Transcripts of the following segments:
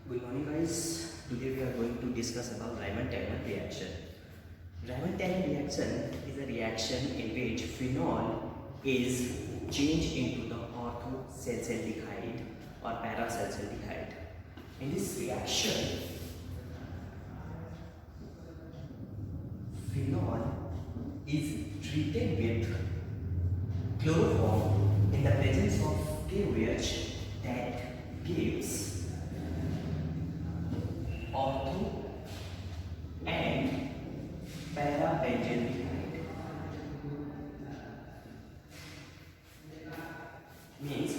Good morning guys. Today we are going to discuss about Raman-Tallman reaction. Raman-Tallman reaction is a reaction in which phenol is changed into the ortho-salzaldehyde or para-salzaldehyde. In this reaction, phenol is treated with chloroform in the presence of KOH that gives ortho and para-benzaldehyde. Means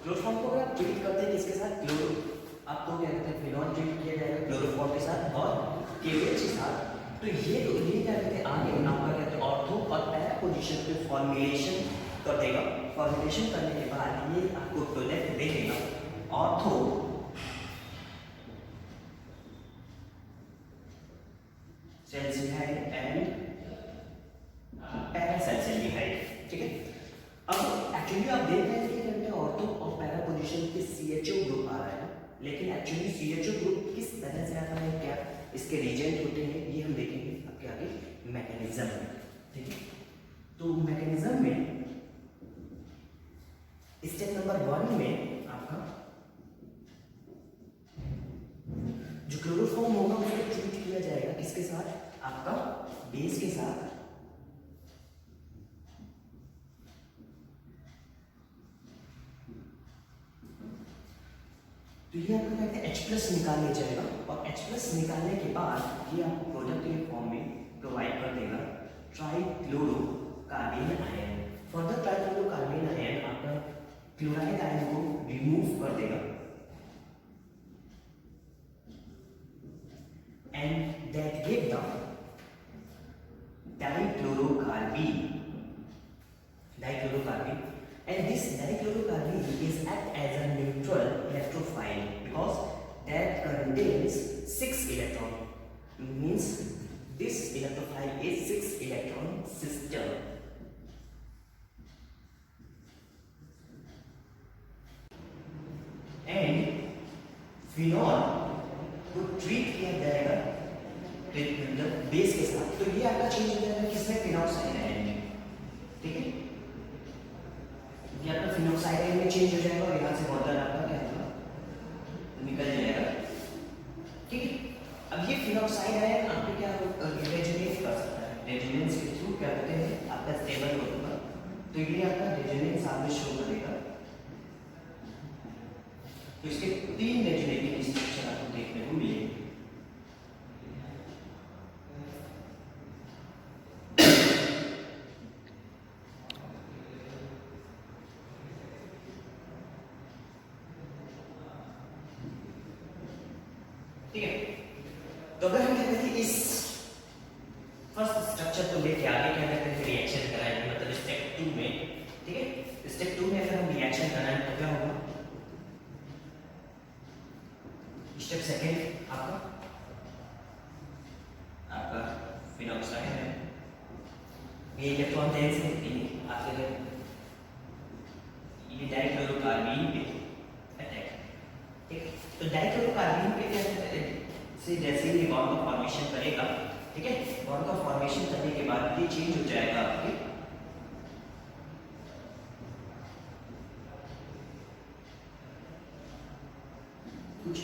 chloroform को आप treat करते हैं किसके साथ? Chloro, आपको क्या कहते हैं? फिनॉल ट्रीट किया जाएगा क्लोरोफॉर्म के साथ और केओएच के साथ। तो ये क्या कहते हैं? आगे आपका कहते हैं ऑर्थो और पैरा पोजीशन पे फॉर्मुलेशन कर देगा। फॉर्मुलेशन करने के बाद ये आपको प्रोडक्ट दे देगा ऑर्थो salzaldehyde एंड para-salzaldehyde। ठीक है, अब एक्चुअली आप देख रहे हैं कि कहते हैं ऑर्थो और पैरा पोजीशन पे CHO ग्रुप आ रहा है, लेकिन एक्चुअली CHO ग्रुप किस तरह से आता है, क्या इसके रीजेंट होते हैं, ये हम देखेंगे आपके आगे मैकेनिज्म में। ठीक है, तो मैकेनिज्म में स्टेप नंबर 1 में आपका जो क्लोरोफॉर्म होगा उसको ट्रीट किया जाएगा किसके साथ? आपका बेस के साथ। तो ये आपका कहते हैं H+ निकाल लिया जाएगा और H+ निकालने के बाद ये आपको प्रोडक्ट के फॉर्म में प्रोवाइड कर देगा ट्राइक्लोरोकार्बेन आयन। फर्दर ट्राइक्लोरोकार्बेन आयन आपका क्लोराइड आयन को रिमूव कर देगा and that give the dichlorocarbene and this dichlorocarbene is act as a neutral electrophile because that contains 6 electron, means this electrophile is 6 electron system। and phenol को treat किया जाएगा base के साथ। तो ये आपका चेंज हो जाएगा किसमें? फिनॉक्साइड आयन में। ठीक है, ये आपका फिनॉक्साइड आयन में चेंज हो जाएगा और यहाँ से वाटर आपका क्या होगा? निकल जाएगा। ठीक है, अब ये फिनॉक्साइड आयन आपको क्या रेजोनेट कर सकता है, रेजोनेंस के थ्रू क्या करते हैं आपका स्टेबल होगा। तो ये आपका रेजोनेंस आपको शो करेगा। तो इसके 3 रेजोनेटिंग स्ट्रक्चर आपको देखने को मिलेंगे। ठीक है, तो अगर हम कहते हैं इस फर्स्ट स्ट्रक्चर को लेके आगे क्या करते हैं रिएक्शन कराएंगे, मतलब स्टेप 2 में। ठीक है, स्टेप 2 में अगर हम रिएक्शन कराएं तो क्या होगा? स्टेप सेकंड आपका फिनॉक्साइड है, ये इलेक्ट्रॉन देने से आपके ये डाइक्लोरोकार्बीन पे अटैक। ठीक, तो डाइक्लोरोकार्बीन पे क्या से जैसे ही बॉन्ड का फॉर्मेशन करेगा, ठीक है, बॉन्ड का फॉर्मेशन करने के बाद ये चेंज हो जाएगा आपके कुछ।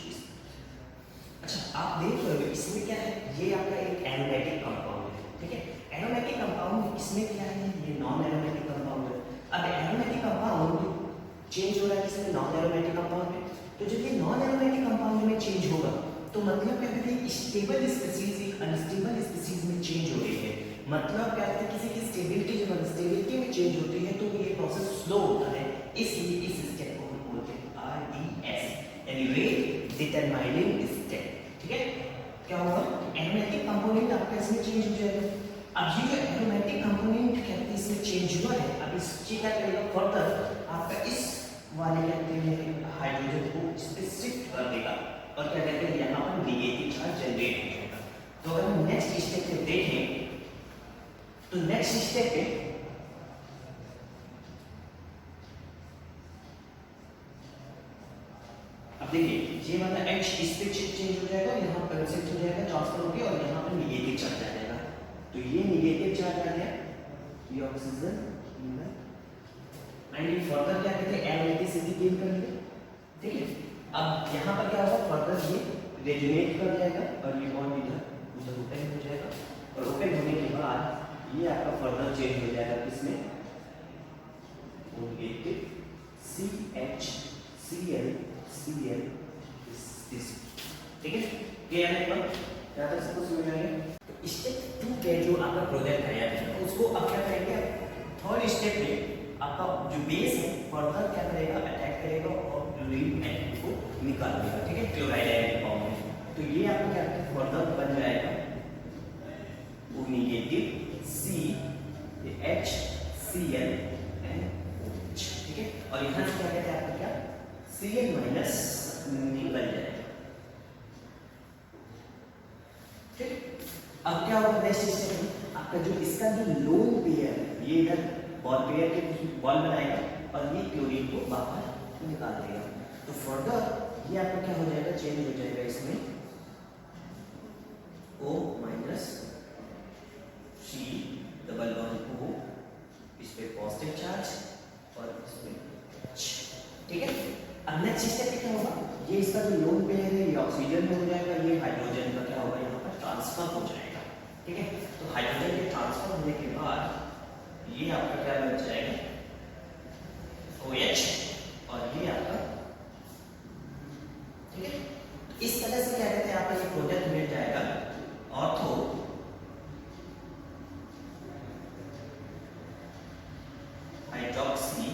अच्छा, आप देख रहे हो इसमें क्या है, ये आपका एक एरोमेटिक कंपाउंड है। ठीक है, एरोमेटिक कंपाउंड इसमें क्या है? ये नॉन एरोमेटिक कंपाउंड है। अब एरोमेटिक कंपाउंड चेंज हो रहा है किसमें? नॉन एरोमेटिक कंपाउंड में। तो जब ये नॉन एरोमेटिक कंपाउंड में चेंज होगा तो मतलब क्या कहते हैं स्टेबल स्पीसीज एक अनस्टेबल स्पीसीज में चेंज हो रही है। मतलब क्या कहते हैं किसी की स्टेबिलिटी जब अनस्टेबिलिटी में चेंज होती है तो ये प्रोसेस स्लो होता है, इसलिए इस स्टेप को हम बोलते हैं RDS, यानी रेट डिटरमाइनिंग स्टेप। ठीक है, क्या होगा? एरोमेटिक कंपोनेंट आपका इसमें चेंज हो जाएगा। अब ये जो एरोमेटिक कंपोनेंट कहते हैं इसमें चेंज हुआ है, अब इससे क्या करेगा? फर्दर आपका इस वाले कहते हैं हाइड्रोजन को इस पे शिफ्ट कर देगा और क्या कहते हैं यहाँ पर नेगेटिव चार्ज जनरेट हो जाएगा। तो अगर हम नेक्स्ट स्टेप पे देखें तो नेक्स्ट स्टेप पे अब देखिए ये वाला एच इस पे चेंज हो जाएगा, यहाँ पर शिफ्ट हो जाएगा, ट्रांसफर हो गया और यहाँ पर निगेटिव चार्ज आ जाएगा। तो ये निगेटिव चार्ज आ गया, ये ऑक्सीजन एंड फर्दर क्या कहते हैं एरोमेटिसिटी गेन करेंगे। ठीक है, अब यहाँ पर क्या होगा, फर्दर ये रेजोनेट कर जाएगा और ये बॉन्ड इधर ओपन हो जाएगा और ओपन होने के बाद ये आपका फर्दर चेंज हो जाएगा किसमें, नेगेटिव CHCl ठीक है। क्लियर है पर क्या तक सबको समझ आ गया। तो स्टेप 2 के जो आपका प्रोजेक्ट है यार उसको अब क्या करेंगे, थर्ड स्टेप में आपका जो बेस है फर्दर क्या करेगा, अटैक करेगा और क्लोरीन एटम को निकाल देगा। ठीक है, क्लोराइड आयन फॉर्म में। तो ये आपका क्या फर्दर बन जाएगा वो निगेटिव CHCl NOH। ठीक है, और यहाँ से क्या कहते हैं आपका क्या Cl माइनस निकल जाएगा। ठीक, अब क्या होगा नेक्स्ट स्टेप में आपका जो इसका जो लोन पेयर है ये इधर बॉल पेयर के बॉल बनाएगा और ये क्लोरीन को बाहर निकाल देगा। तो फर्दर ये आपका क्या हो जाएगा, चेंज हो जाएगा इसमें O minus C double bond O, इस पे पॉजिटिव चार्ज और इसमें H। ठीक है, अब नेक्स्ट स्टेप क्या होगा, ये इसका जो लोन पेयर है ये ऑक्सीजन में हो जाएगा, ये हाइड्रोजन का क्या होगा यहाँ पर ट्रांसफर हो जाएगा। ठीक है, तो हाइड्रोजन के ट्रांसफर होने के बाद ये आपका क्या बन जाएगा OH और ये आपका। ठीक है, इस तरह से क्या कहते हैं आपका ये प्रोडक्ट मिल जाएगा ऑर्थो हाइड्रोक्सी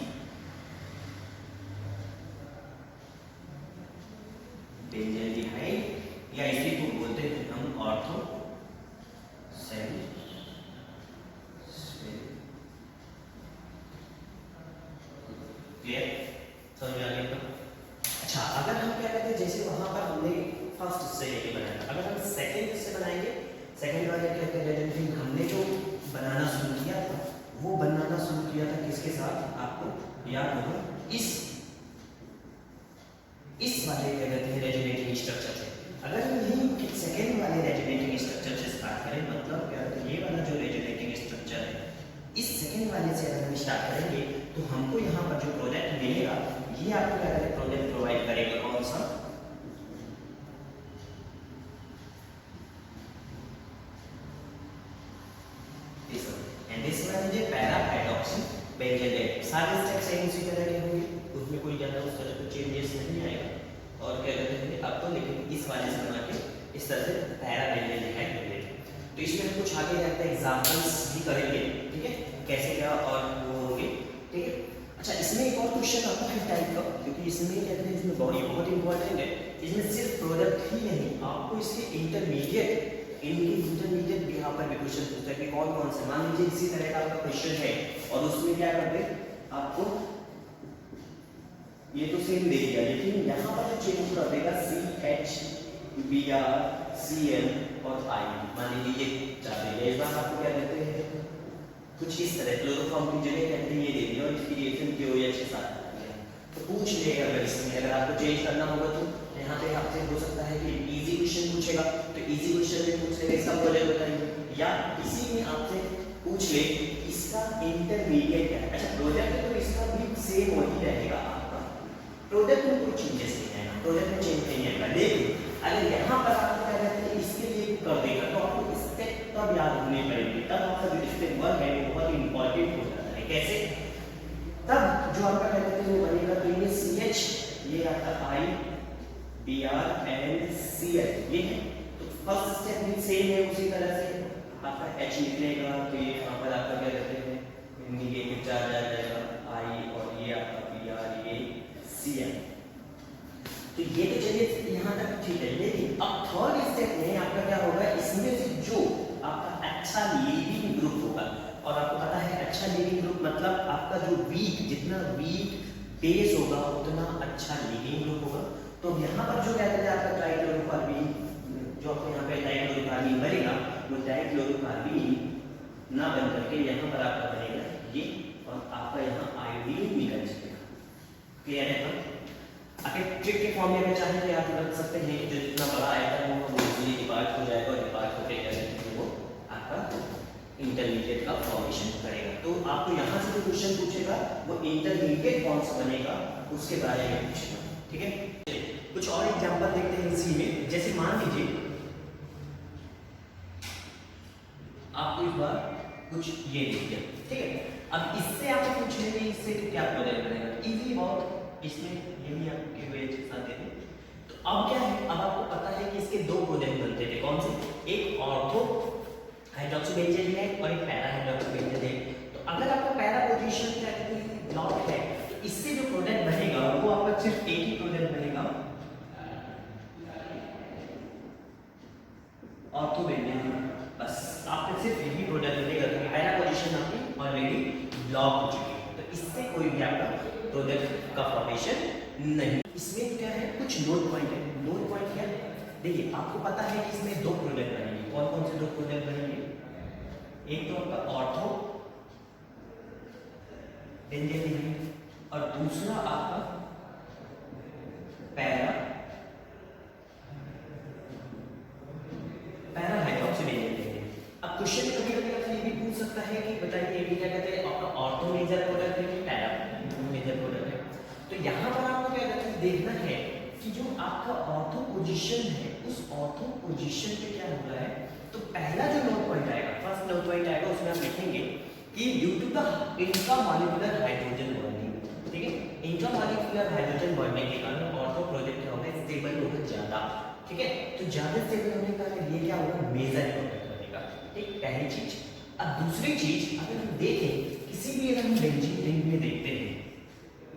बेंजील्डिहाइड या इसी को बोलते हैं हम ऑर्थो सेल। क्लियर, समझ में आ गया तो? अच्छा, अगर हम क्या कहते हैं जैसे वहां पर हमने फर्स्ट से लेके बनाया, अगर हम सेकंड से बनाएंगे, सेकंड वाले क्या कहते हैं हमने जो बनाना शुरू किया था वो बनाना शुरू किया था किसके साथ, आपको याद होगा इस वाले क्या कहते हैं रेजोनेटिंग स्ट्रक्चर से। अगर हम यही सेकंड वाले रेजोनेटिंग स्ट्रक्चर से स्टार्ट करें, मतलब क्या कहते हैं ये वाला जो रेजोनेटिंग स्ट्रक्चर है इस सेकंड वाले से अगर हम स्टार्ट करेंगे तो हमको यहाँ पर जो प्रोडक्ट मिलेगा ये आपको क्या कहते हैं प्रोडक्ट प्रोवाइड करेगा कौन सा, and this one is para hydroxy benzylate. सारे स्टेप सेम उसी तरह के होंगे, उसमें कोई ज्यादा उस तरह का चेंजेस नहीं आएगा। और क्या कहते हैं आपको लेकिन इस वाले से बना के इस तरह से पैरा बेंजीलेट है। तो इसमें हम कुछ आगे जाते हैं एग्जांपल्स भी करेंगे। ठीक है, कैसे क्या और वो होंगे। ठीक है, अच्छा इसमें एक और क्वेश्चन आता है टाइप का, क्योंकि इसमें कहते हैं इसमें बहुत इंपॉर्टेंट है। इसमें सिर्फ प्रोडक्ट ही नहीं, आपको इसके इंटरमीडिएट भी यहाँ पर भी क्वेश्चन पूछता है कि कौन कौन से, मान लीजिए इसी तरह का आपका क्वेश्चन है और उसमें क्या करते हैं आपको ये तो सेम दे दिया, लेकिन यहाँ पर जो चेंज कर देगा CHBr Cl और I, मान लीजिए ये चाहते हैं इस बार आपको क्या देते हैं कुछ इस तरह क्लोरोफॉर्म की जगह कहते हैं ये दे दिया और इसकी रिएक्शन KOH के साथ तो पूछ लेगा। अगर इसमें अगर आपको चेंज करना होगा तो यहाँ पे आपसे हो सकता है कि इजी क्वेश्चन पूछेगा, तो इजी क्वेश्चन में पूछ लेगा इसका प्रोडक्ट बताइए, या इसी में आपसे पूछ ले इसका इंटरमीडिएट क्या है। अच्छा प्रोडक्ट तो इसका भी सेम वही रहेगा, आपका प्रोडक्ट में कोई चेंजेस नहीं आएगा, प्रोडक्ट में चेंज नहीं आएगा। लेकिन अगर यहाँ पर आपको क्या कहते हैं इसके लिए कर देगा तो आपको स्टेप तब याद होने पड़ेगी, तब आपका जो स्टेप 1 है वो बहुत इंपॉर्टेंट हो जाता है। कैसे, तब जो आपका क्या कहते हैं वो बनेगा तो ये CH ये आपका I Br and Cl ये है। तो फर्स्ट स्टेप भी सेम है, उसी तरह से आपका H निकलेगा तो ये यहाँ पर आपका क्या कहते हैं निगेटिव चार्ज आ जाएगा I और ये आपका Br ये Cl। तो ये तो चलिए यहाँ तक ठीक है, लेकिन अब थर्ड स्टेप में आपका क्या होगा, इसमें से जो आपका अच्छा लीविंग ग्रुप होगा, और आपको पता है अच्छा लीविंग ग्रुप मतलब आपका जो वीक, जितना वीक बेस होगा उतना अच्छा लीविंग ग्रुप होगा। तो यहाँ पर जो क्या कहते हैं आपका ट्राइक्लोरोकार्बीन, जो आपको यहाँ पे डाइक्लोरोकार्बीन बनेगा वो डाइक्लोरोकार्बीन ना बन करके यहाँ पर आपका बनेगा ये, और आपका यहाँ आयोडीन निकल जाएगा। क्लियर है? आगे ट्रिक के फॉर्म में चाहे तो याद रख सकते हैं कि जो जितना बड़ा आइटम हो वो इजीली डिपार्ट हो जाएगा और डिपार्ट होकर क्या करेंगे वो आपका इंटरमीडिएट का फॉर्मेशन करेगा। तो आपको यहाँ से जो क्वेश्चन पूछेगा वो इंटरमीडिएट कौन सा बनेगा उसके बारे में पूछेगा, ठीक है। कुछ और एग्जांपल देखते हैं इसी में। जैसे मान लीजिए आपको इस बार कुछ ये दिख गया, ठीक है। अब इससे आपको पूछ लेंगे इससे तो क्या प्रोडक्ट बनेगा, इजी बहुत, इसमें यही आपके वे साथ दे दें। तो अब क्या है, अब आपको पता है कि इसके दो प्रोडक्ट बनते थे, कौन से, एक ऑर्थो हाइड्रोक्सीबेंजीन है और एक पैरा हाइड्रोक्सीबेंजीन है। तो अगर आपका पैरा पोजीशन क्या कहते हैं ब्लॉक है, तो इससे जो प्रोडक्ट बनेगा वो आपका सिर्फ एक ही प्रोडक्ट बनेगा, ऑर्थोबेंजीन। बस आपका सिर्फ यही प्रोडक्ट बनेगा क्योंकि पैरा पोजीशन आपकी ऑलरेडी ब्लॉक हो चुकी है, तो इससे कोई भी आपका प्रोडक्ट का फॉर्मेशन नहीं। इसमें क्या है, कुछ नोट पॉइंट है। नोट पॉइंट क्या है, देखिए आपको पता है कि इसमें दो प्रोडक्ट बनेंगे। कौन कौन से दो प्रोडक्ट बनेंगे, एक तो आपका ऑर्थो बेंजीन और दूसरा आपका पैरा हाइड्रोक्सीबेंजीन। अब क्वेश्चन कभी कभी आपसे ये भी पूछ सकता है कि बताइए ये क्या कहते हैं आपका ऑर्थो मेजर प्रोडक्ट है कि पैरा मेजर प्रोडक्ट है। तो यहाँ पर आपको क्या कहते हैं देखना है कि जो आपका ऑर्थो पोजीशन है उस ऑर्थो पोजीशन पे क्या हो रहा है। तो पहला जो नोट पॉइंट आएगा, फर्स्ट नोट पॉइंट आएगा, उसमें आप लिखेंगे कि due to the intramolecular hydrogen bonding, ठीक है, इंट्रामॉलिक्यूलर हाइड्रोजन बॉन्डिंग के कारण ऑर्थो प्रोडक्ट क्या होगा, स्टेबल होगा ज्यादा, ठीक है। तो ज्यादा स्टेबल होने का ये क्या होगा, मेजर प्रोडक्ट बनेगा, ठीक, पहली चीज। अब दूसरी चीज अगर हम देखें किसी भी अगर हम बेंजीन रिंग में देखते हैं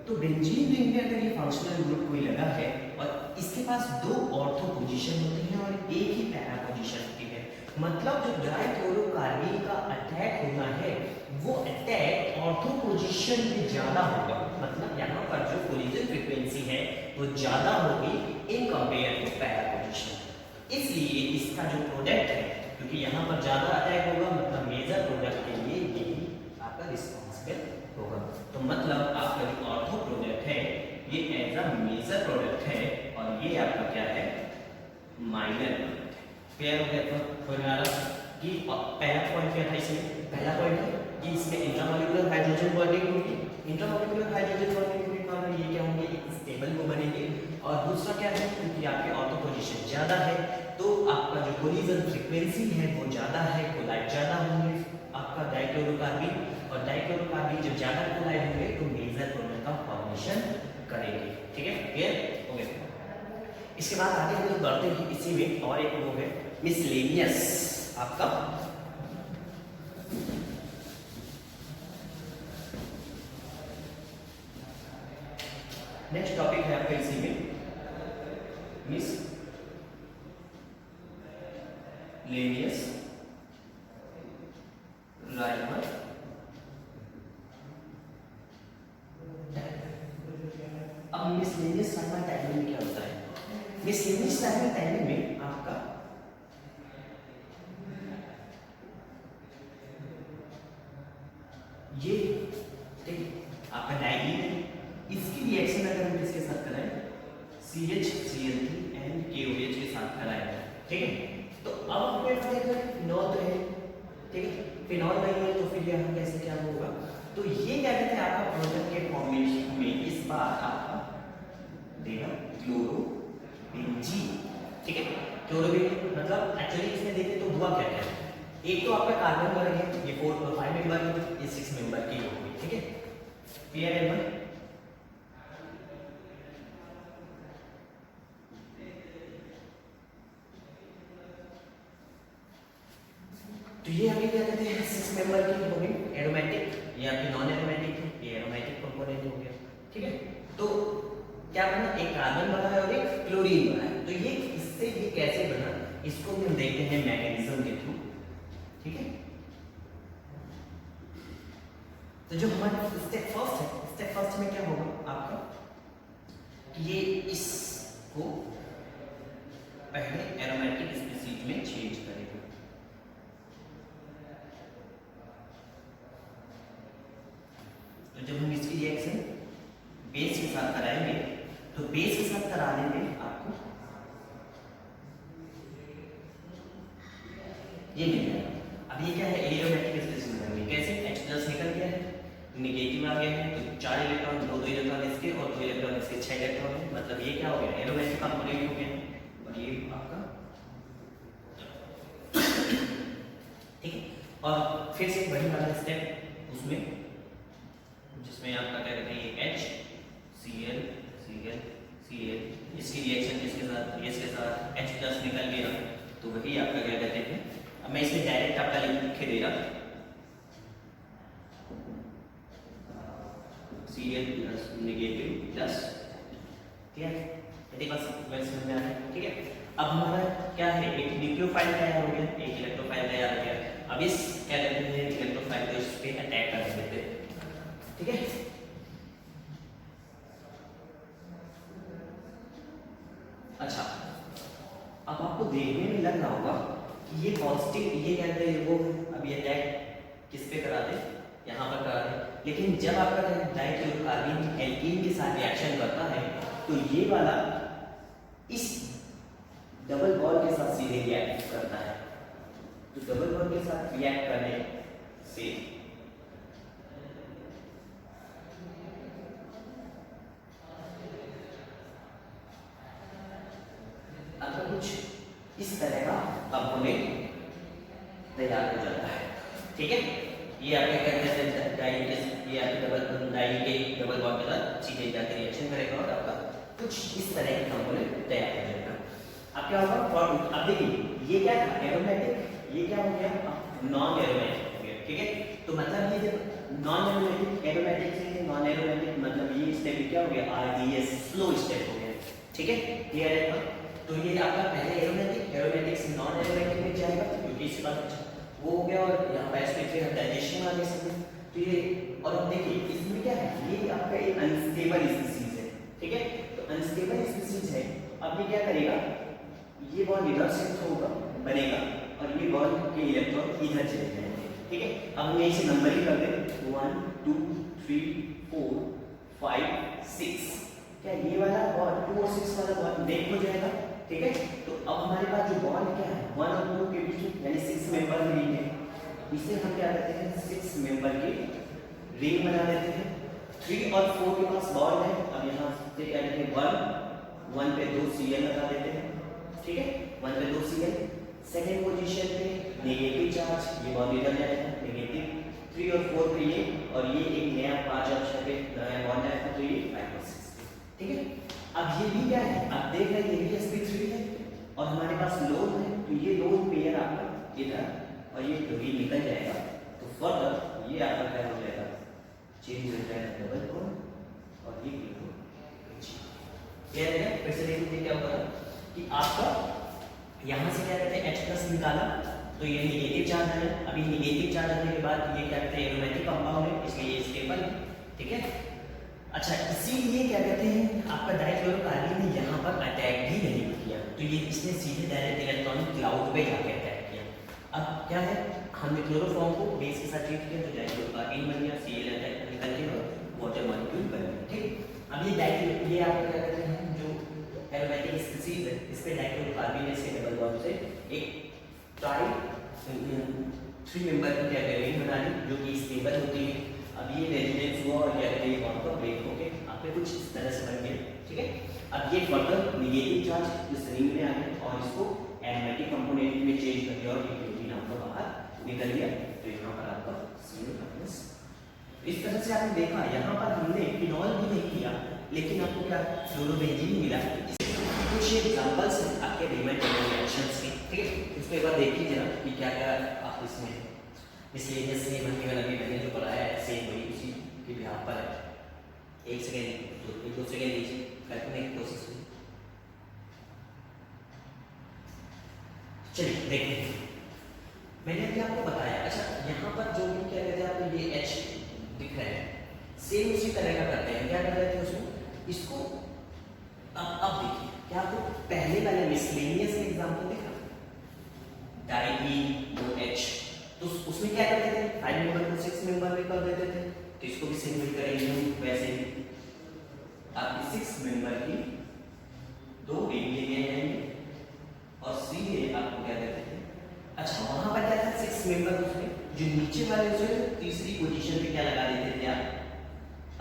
तो बेंजीन रिंग में अगर ये फंक्शनल ग्रुप कोई लगा है और इसके पास दो ऑर्थो पोजीशन होती है और एक ही पैरा पोजीशन होती है, मतलब जो डाइक्लोरोकार्बन का अटैक होना है वो अटैक ऑर्थो पोजीशन पे ज्यादा होगा, मतलब यहाँ पर जो कोलिजन फ्रीक्वेंसी है वो ज्यादा होगी in compare to para position. इसलिए इसका जो प्रोडक्ट है, क्योंकि यहाँ पर ज्यादा अटैक होगा, मतलब मेजर प्रोडक्ट के लिए यही आपका रिस्पॉन्सिबल होगा। तो मतलब आपका जो ऑर्थो प्रोडक्ट है ये एज अ मेजर प्रोडक्ट है और ये आपका क्या है, माइनर प्रोडक्ट है। क्लियर हो गया तो कि पहला पॉइंट क्या था इसमें, पहला पॉइंट है कि इसमें इंट्रामॉलिक्यूलर हाइड्रोजन बॉन्डिंग होगी, इंट्रामॉलिक्यूलर हाइड्रोजन बॉन्डिंग होने के कारण ये क्या होंगे, एक स्टेबल वो बनेंगे। और दूसरा क्या है, क्योंकि आपके ऑर्थो पोजीशन ज्यादा है तो आपका जो कोलिजन फ्रीक्वेंसी है वो ज्यादा है, कोलाइड ज्यादा होंगे आपका डाइक्लोरोकार्बन, और डाइक्लोरोकार्बन जब ज्यादा कोलाइड होंगे तो मेजर प्रोडक्ट का फॉर्मेशन करेंगे, ठीक है, क्लियर हो गया। इसके बाद आगे हम लोग बढ़ते हैं इसी में, और एक वो है मिसलेनियस आपका नेक्स्ट टॉपिक है आपका इसी में मिसलेनियस राइमर अब मिसलेनियस राइमर टाइम में क्या होता है, मिसलेनियस राइमर टाइम में आपका ये ठीक आपका डाइईन है, इसकी रिएक्शन अगर हम किसके साथ कराएं, CHCl3 एंड KOH के साथ कराएं, ठीक है। तो अब आपको एक देखो फिनॉल तो है, ठीक है, फिनॉल नहीं है तो फिर यहाँ कैसे क्या होगा, तो ये क्या कहते हैं आपका प्रोडक्ट के फॉर्मेशन में इस बार आपका देगा क्लोरोबेंजीन, ठीक है। क्लोरोबेंजीन मतलब एक्चुअली इसमें देखें तो हुआ क्या है, एक तो आपका कार्बन बन गया, ये 4 और 5 मेंबर की, ये 6 मेंबर की होगी, ठीक है, क्लियर है भाई। तो ये हमें क्या कहते हैं 6 मेंबर की हो गई एरोमेटिक, ये आपकी नॉन एरोमेटिक है, ये एरोमेटिक कंपोनेंट हो गया, ठीक है। तो क्या बना, एक कार्बन बना है और एक क्लोरीन बना है। तो ये इससे ये कैसे बना, इसको हम देखते हैं मैकेनिज्म के थ्रू, ठीक है। तो जो हमारा स्टेप फर्स्ट है, स्टेप फर्स्ट में क्या होगा आपका, ये इसको पहले एरोमेटिक स्पीशीज में चेंज करेगा। तो जब हम इसकी रिएक्शन बेस के साथ कराएंगे तो बेस के साथ कराने में आपको ये मिल जाएगा। अब ये क्या है, एरोमेटिक स्पेसिस में कैसे H प्लस निकल गया है, नेगेटिव आ गया है, तो 4 इलेक्ट्रॉन, दो इलेक्ट्रॉन इसके और 2 इलेक्ट्रॉन इसके, 6 इलेक्ट्रॉन है, मतलब ये क्या हो गया, एरोमेटिक कंपोनेंट हो गया। और ये आपका ठीक है। और फिर से वही वाला स्टेप उसमें, जिसमें आपका क्या कहते हैं ये H Cl Cl Cl, इसकी रिएक्शन इसके साथ H प्लस निकल गया, तो वही आपका क्या कहते हैं। अब मैं इसमें डायरेक्ट आपका लिख के दे रहा Cl प्लस नेगेटिव प्लस, ठीक है, यदि बस समझ में आ रहा है, ठीक है। अब हमारा क्या है, एक न्यूक्लियोफाइल तैयार हो गया, एक इलेक्ट्रोफाइल तैयार हो गया। अब इस क्या कहते हैं इलेक्ट्रोफाइल को इस पे अटैक कर देते हैं, ठीक है। अच्छा, अब आपको देखने में लग रहा होगा कि ये पॉजिटिव, ये क्या कहते हैं वो अभी अटैक किस पे करा दे, यहाँ पर करा दे, लेकिन जब आपका डाइक्लोरोकार्बन एल्कीन के साथ रिएक्शन करता है तो ये वाला इस डबल बॉन्ड के साथ सीधे रिएक्ट करता है। तो डबल बॉन्ड के साथ रिएक्ट करने से आपका कुछ इस तरह का कंपोनेंट तैयार हो जाता है, ठीक है। ये आपके कहते हैं डाई के, ये आपके डाई के डबल बॉन्ड के साथ सीधे जाकर रिएक्शन करेगा और आपका कुछ इस तरह का कंपोनेंट तैयार हो जाएगा। अब क्या होगा, अब देखिए ये क्या था एरोमेटिक, ये क्या हो गया नॉन एरोमेटिक हो गया, ठीक है। तो मतलब ये जब नॉन एरोमेटिक, एरोमेटिक से नॉन एरोमेटिक, मतलब ये स्टेप क्या हो गया, RDS स्लो स्टेप हो गया, ठीक है, क्लियर है। तो ये आपका पहले एरोमेटिक से नॉन एरोमेटिक में जाएगा, क्योंकि इसके बाद वो हो गया और यहाँ पर स्पेक्ट्रम डाइजेशन आ गया। तो ये, और अब देखिए इसमें क्या है, ये आपका एक अनस्टेबल स्पीसीज है, ठीक है। तो अनस्टेबल स्पीसीज है, अब ये क्या करेगा, ये बॉन्ड इधर शिफ्ट होगा, बनेगा, और ये बॉन्ड के इलेक्ट्रॉन इधर चले जाएंगे, ठीक है। अब हम इसे नंबरिंग कर दें 1 2 3 4 5 6, क्या ये वाला बॉन्ड 2 और 6 वाला बॉन्ड ब्रेक हो जाएगा, ठीक है। तो अब हमारे पास जो बॉन्ड क्या है 1 और 2 के बीच में, यानी 6 मेंबर की रिंग है, इसे हम क्या कहते हैं 6 मेंबर की रिंग बना देते हैं। 3 और 4 के पास बॉन्ड है, अब यहाँ से क्या कहते हैं 1 पे 2 Cl लगा देते हैं, ठीक है, 1 पे 2 Cl। सेकेंड पोजीशन पे नेगेटिव चार्ज, ये बॉन्ड इधर जाएगा नेगेटिव, 3 और 4 पे ये, और ये एक नया 5 अक्षर पे नया बॉन्ड आएगा, तो ये 5 और 6, ठीक है। अब ये भी क्या है, आप देख रहे हैं ये भी sp3 है और हमारे पास लोन है, तो ये लोन पेयर आपका इधर और ये भी निकल जाएगा, तो फर्दर ये आपका क्या हो जाएगा, चेंज हो जाएगा डबल बॉन्ड और ये क्लियर है। फिर से देखिए क्या होगा कि आपका यहाँ से क्या कहते हैं H प्लस निकाला, तो ये नेगेटिव चार्ज है, अभी नेगेटिव चार्ज आने के बाद ये क्या कहते हैं एरोमेटिक कंपाउंड है, इसलिए ये स्टेबल है, ठीक है। अच्छा, इसीलिए क्या कहते हैं आपका डाइक्लोरोकार्बन ने यहाँ पर अटैक भी नहीं किया, तो ये इसने सीधे डायरेक्ट इलेक्ट्रॉनिक क्लाउड पे जाके अटैक किया। अब क्या है, हमने क्लोरोफॉर्म को बेस के साथ ट्रीट किया, तो डाइक्लोरोकार्बन बन गया, Cl अटैक निकल के और वाटर मॉलिक्यूल बन गया, ठीक। अब ये डाइक्लो, ये आपका क्या कहते हैं जो एरोमेटिक स्पीसीज है, इस पे डाइक्लोरोकार्बन ने इसके डबल बॉन्ड से एक ट्राई 3 मेंबर की क्या रिंग बना ली, जो कि स्टेबल होती है। अब ये रेजोनेंस हुआ और क्या कहते हैं बॉन्ड का ब्रेक होके आपके कुछ इस तरह से बन गया, ठीक है। अब ये फर्दर नेगेटिव चार्ज इस रिंग में आ गया और इसको एरोमेटिक कंपोनेंट में चेंज कर दिया और ये प्रोटीन आपका बाहर निकल गया, तो यहाँ पर आपका CO-। इस तरह से आपने देखा, यहाँ पर हमने फिनॉल भी नहीं किया, लेकिन आपको क्या फ्लोरोबेंजीन मिला। कुछ एग्जांपल्स हैं आपके रीमेंट रिएक्शंस के, ठीक है। इसको एक बार देखिए जरा कि क्या क्या आप इसमें मिसलेनियस से बनने वाला भी मैंने जो पढ़ाया है सेम वही उसी के बिहाफ पर है। एक सेकेंड 2 सेकेंड लीजिए, करने की कोशिश कीजिए। चलिए देखते हैं, मैंने अभी आपको बताया। अच्छा, यहाँ पर जो भी क्या कहते हैं आपको ये H दिख रहा है, सेम उसी तरह का करते हैं। क्या कर रहे थे उसमें, इसको अब देखिए, क्या आपको पहले वाले मिसलेनियस के एग्जांपल दिखा, डाई H, तो उसमें क्या करते थे 5 मेंबर को 6 मेंबर में कर देते थे, तो इसको भी सेम ही करेंगे वैसे ही। आपकी 6 मेंबर की 2 रिंग लिए जाएंगे और सीधे आपको क्या कहते हैं, अच्छा वहां पर क्या 6 मेंबर उसमें जो नीचे वाले जो है तीसरी पोजीशन पे क्या लगा देते थे आप।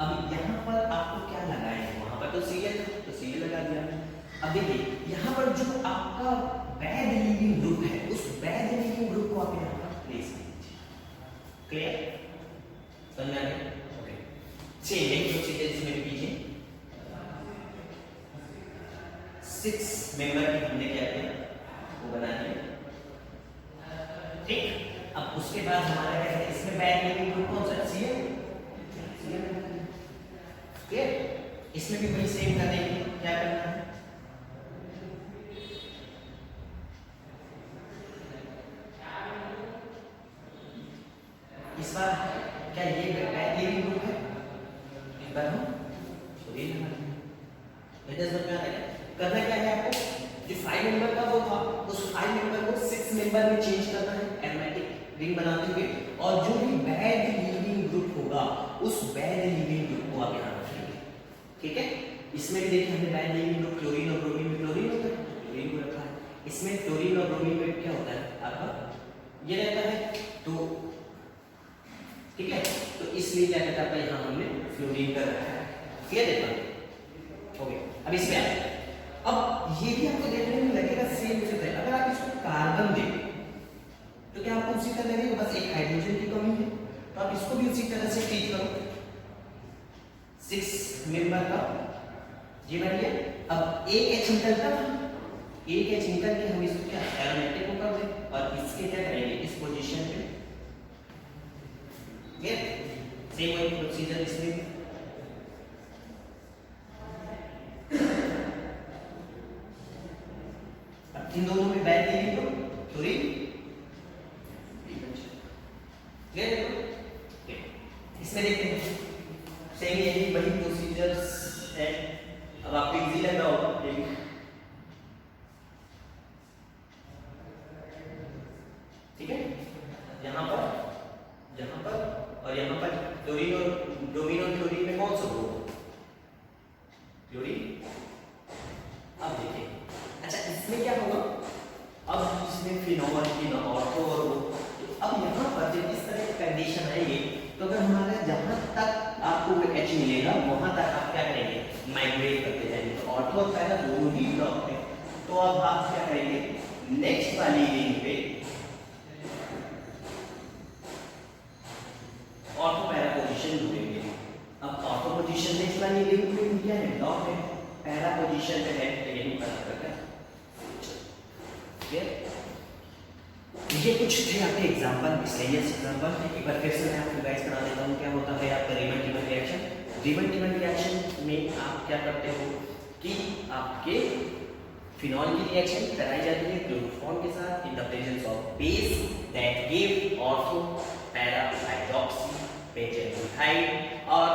अब यहाँ पर आपको क्या लगाए, वहां पर तो सीएल था तो सीएल लगा दिया। अब देखिए यहाँ पर जो आपका बैड लीविंग ग्रुप है उस बैड लीविंग ग्रुप को आप यहाँ पर प्लेस कीजिए। क्लियर, समझ में आ गया? ओके, सेम यही प्रोसीजर इसमें भी कीजिए। 6 मेंबर की हमने क्या किया वो बना दिया, ठीक। अब उसके बाद हमारा क्या है, इसमें बैड लीविंग ग्रुप कौन सा, सीएल। क्लियर, इसमें भी वही सेम करने के लिए क्या करना है, इस बार क्या ये बैड लीविंग ग्रुप है, इस बार हम सोडियम लगा देंगे। इधर समझ में आता है करना क्या है आपको, जो 5 मेंबर का वो था उस 5 मेंबर को 6 मेंबर में चेंज करना है एरोमेटिक रिंग बनाते हुए, और जो भी बैड लीविंग ग्रुप होगा उस बैड लीविंग ग्रुप को आप यहां रखेंगे। ठीक है, इसमें भी देखिए हमने बैड लीविंग ग्रुप क्लोरीन और ब्रोमीन में क्लोरीन होता है, क्लोरीन को रखा है। इसमें क्लोरीन और ब्रोमीन में क्या होता है आपका ये रहता है, तो ठीक है, तो इसलिए क्या कहता है यहां हमने फ्लोरीन का रखा है। क्लियर देखा, ओके। अब इसमें आते, अब ये भी आपको देखने में लगेगा सेम उसी तरह, अगर आप इसको कार्बन दें तो क्या आपको उसी तरह लगेगा, बस एक हाइड्रोजन की कमी है, तो आप इसको भी उसी तरह से ट्रीट करो। 6 मेंबर का ये बढ़िया, अब एक एच निकलता है, एक एच निकल के हम इसको क्या एरोमेटिक को कर दें और इसके क्या करेंगे इस पोजीशन पे, सेम वही प्रोसीजर इसमें भी। अब इन दोनों में bad leaving group chlorine, clear देखो, इसमें देखते हैं सेम यही वही प्रोसीजर्स है। अब आपको इजी लग रहा होगा, ठीक है, यहाँ पर और यहाँ पर क्लोरीन और ब्रोमीन और क्लोरीन में कौन सा ग्रुप, क्लोरीन। अब देखिए, अच्छा इसमें क्या होगा, अब इसमें फिनोल की ऑर्थो और वो, अब यहाँ पर जब इस तरह की कंडीशन आएगी तो अगर हमारा जहाँ तक आपको एच मिलेगा वहां तक आप क्या करेंगे माइग्रेट करते जाएंगे, तो ऑर्थो और पैरा दोनों ही ब्लॉक है, तो अब आप क्या करेंगे नेक्स्ट वाली रिंग पे ऑर्थो पैरा पोजीशन ढूंढेंगे। अब ऑर्थो पोजीशन नेक्स्ट वाली रिंग पे क्या है ब्लॉक है, पैरा पोजीशन पे है, तो यही पता करता है। ये कुछ थे आपके एग्जांपल, मिसलेनियस एग्जांपल। एक बार फिर से मैं आपको गाइस करा देता हूँ क्या होता है आपका रीमन-टीमन रिएक्शन। रीमन-टीमन रिएक्शन में आप क्या करते हो कि आपके फिनॉल की रिएक्शन कराई जाती है क्लोरोफॉर्म के साथ in the presence of base that give ortho para hydroxy benzaldehyde और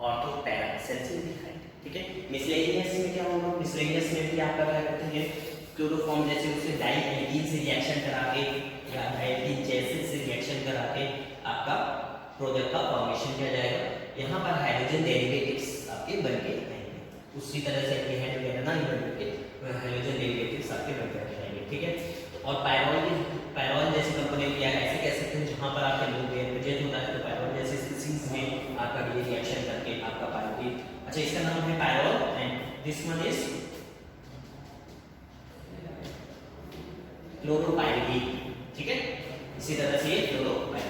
ऑर्थो पैरा एसेल्डिहाइड। ठीक है, मिसलेनियस में क्या होगा, मिसलेनियस में भी आप क्या करते हैं क्लोरोफॉर्म जैसे उसे डाइएल्कीन से रिएक्शन करा के या डाइएल्कीन जैसे से रिएक्शन करा के आपका प्रोडक्ट का फॉर्मेशन किया जाएगा। यहाँ पर हाइड्रोजन डेरिवेटिव्स आपके बनके आएंगे, उसी तरह से ये हाइड्रोजन नहीं बनके हाइड्रोजन डेरिवेटिव्स आपके बनके आएंगे। ठीक है, और पायरोल जैसी कंपनी या ऐसे कह सकते हैं जहाँ पर आपके लोग प्रेजेंट होता है, तो पायरोल जैसे स्पीसीज में आपका ये रिएक्शन करके आपका पायरोल, अच्छा इसका नाम है pyrrole and this one is chloropyridine. ठीक है, इसी तरह से ये क्लोरोपाइरीन